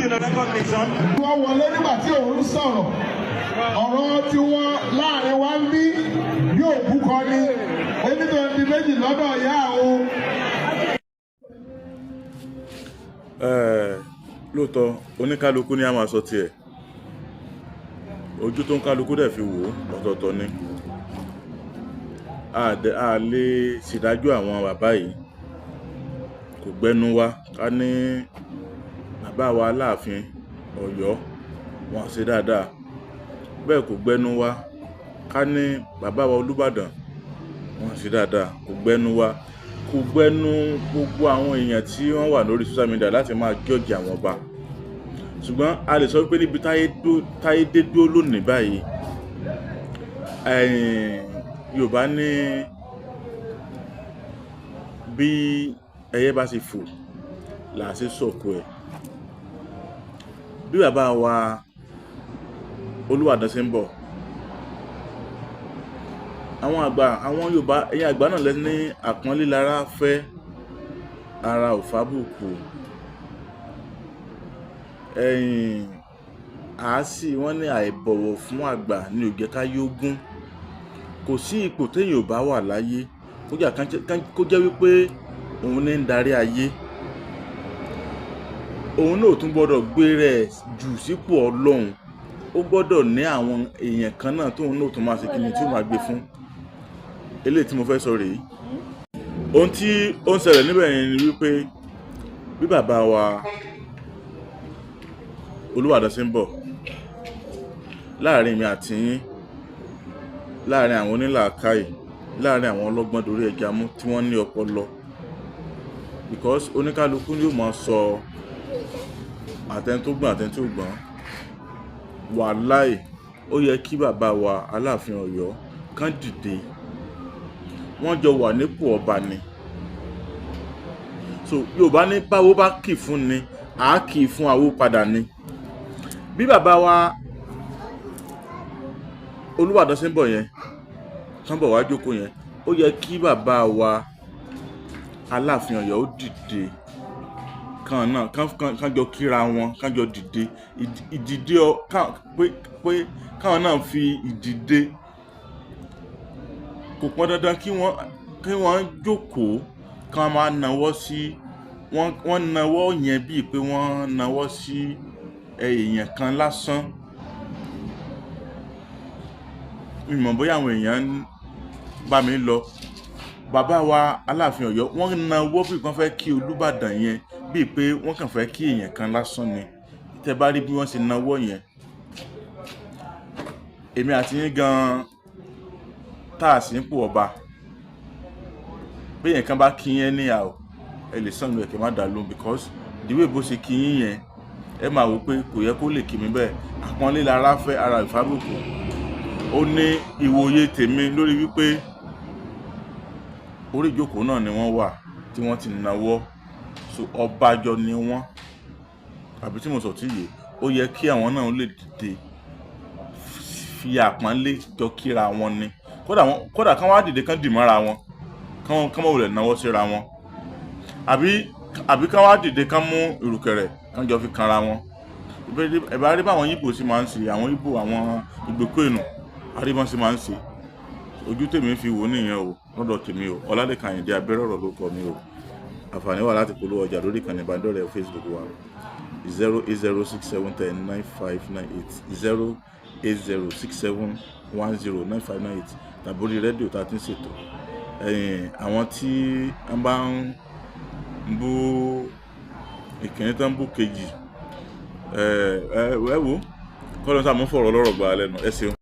wọ́n wọlé nígbà tí òun sọ̀rọ̀ ọ̀rọ̀ tí wọ́n láàrin wa ń bí yóò búkọ ní onítọ̀ọ́dún méjì lọ́dọ̀ ìyá o. Lóòótọ́ oníkálukú ní a máa sọ tiẹ̀, ojú tó ń kálukú dẹ̀ fi wò ọ̀tọ̀ọ̀tọ̀ ni. A lè ṣèdájọ́ àwọn bàbá yìí, kò gbẹ́nu wa ká ní bàbá wa Aláàfin Ọ̀yọ́ wọn ṣe dáadáa, bẹ́ẹ̀ kò gbẹ́nu wa ká ní bàbá wa Olúbàdàn wọn ṣe dáadáa, kò gbẹ́nu wa, kò gbẹ́nu gbogbo àwọn èèyàn tí wọ́n wà lórí social media láti máa jọ́ọ̀jì àwọn ọba. Ṣùgbọ́n a lè sọ pé níbi táyé dé dúró lónìí báyìí, Yorùbá ní bí ẹyẹ bá ṣe fò là ṣe sọ̀kò ẹ̀. Bí bàbá wa Olúbàdàn ṣe ń bọ̀, àwọn Yorùbá, ẹ̀yin àgbà náà lẹ ní àpọ́nlé lára fẹ́, ara ò fábùkù. Àásì wọ́n ní àìbọ̀wọ̀ fún àgbà ní ó jẹ́ ká yógún. Kò sí ipò téèyàn ò bá wà láyé kó jẹ́ wípé òun ní ń darí ayé, òun náà tún gbọ́dọ̀ gbé rẹ̀ jù sípò Ọlọ́run. Ó gbọ́dọ̀ ní àwọn èèyàn kan náà tóun náà tún máa ṣe kíni tí ó máa gbé fún. Eléyìí tí mo fẹ́ sọ rèé. Ohun tí ó ń ṣẹlẹ̀ níbẹ̀ yẹn ni wípé bí bàbá wa Olúbàdàn ṣe ń bọ̀, láàrin mi àti yín, láàrin àwọn onílàákàyè, láàrin àwọn ọlọ́gbọ́n dorí ẹja mú tí wọ́n ní ọpọlọ, because oníkálukú yóò máa sọ àtẹni tó gbọ́n àtẹni tí ò gbọ́n. Wàláì ó yẹ kí bàbá wa Aláàfin Ọ̀yọ́ kán dìde, wọ́n jọ wà nípò ọba ni. So Yorùbá ní báwo bá kì fún ni àá kì í fún àwo padà ni. Bí bàbá wa Olúbàdàn ṣe ń bọ̀ yẹn, tán bọ̀ wá jókòó yẹn, ó yẹ kí bàbá wa Aláàfin Ọ̀yọ́ ó dìde kan náà, kán jọ kíra wọn, kán jọ dìde ìdìde pé káwọn náà fi ìdìde. Kò pọn dandan kí wọ́n jókòó kán máa nawọ́ sí, wọ́n nawọ́ yẹn bíi pé wọ́n nawọ́ sí èèyàn kan lásán. Ìmọ̀ bóyá àwọn èèyàn ń bá mi lọ. Bàbá wa Aláàfin Ọ̀yọ́ wọ́n nawọ́ bí wọ́n fẹ́ kí Olúbàdàn yẹn bíi pé wọ́n kàn fẹ́ kí èèyàn kan lásán ni. Tẹ́ bá rí bí wọ́n ṣe nawọ́ yẹn, èmi àti yín gan tá a sì ń pò ọba, bí èèyàn kan bá kí yẹn níyàwó ẹ lè sàn lù ẹ̀kẹ́ má dà lóhùn, because the way bó ṣe kí yín yẹn ẹ máa wò pé kò yẹ kó lè kí mi bẹ́ẹ̀. Àpọ́nlé lára fẹ́, ara ìfábùkù. Ó ní ìwòye tèmi lórí wípé orí ìjókòó náà ni wọ́n wà tí wọ́n ti nawọ́, so ọbàjọ́ ni wọ́n, àbí tí mo sọ tí yé. Ó yẹ kí àwọn náà lè dìde fi àpọ́nlé jọ kíra wọn ni. Kódà kán wá dìde kán dì mọ́ra wọn, kán mọ̀ wulẹ̀ nawọ́ síra wọn, àbí kán wá dìde kán mú ìrùkẹ̀rẹ̀ kán jọ fi kanra wọn. Ẹ̀bá rí báwọn Ìgbò sì máa ń ṣe, àwọn Ìgbò, àwọn Ìgbèkúènù, àríbọn sì máa ń ṣe. Ojú tèmi fi wò nìyẹn o, lọ́dọ̀ tèmi o. Ọlálékan Àyìndé Abẹ́rọ̀rọ̀ ló kọ mi o. Àǹfààní wà láti polówó ọjà lórí ìkànnì ìbánidọ́rẹ̀ẹ́ Facebook wa 08067109598 08067109598 tàbí orí rédíò tá a ti ń ṣètò. Àwọn tí wọ́n bá ń bú ìkíní tán bú kejì, ẹ wò kọ́ ló ń sàmúfọ̀rọ̀ lọ́rọ̀ gbà lẹ́nu. Ẹ ṣeun.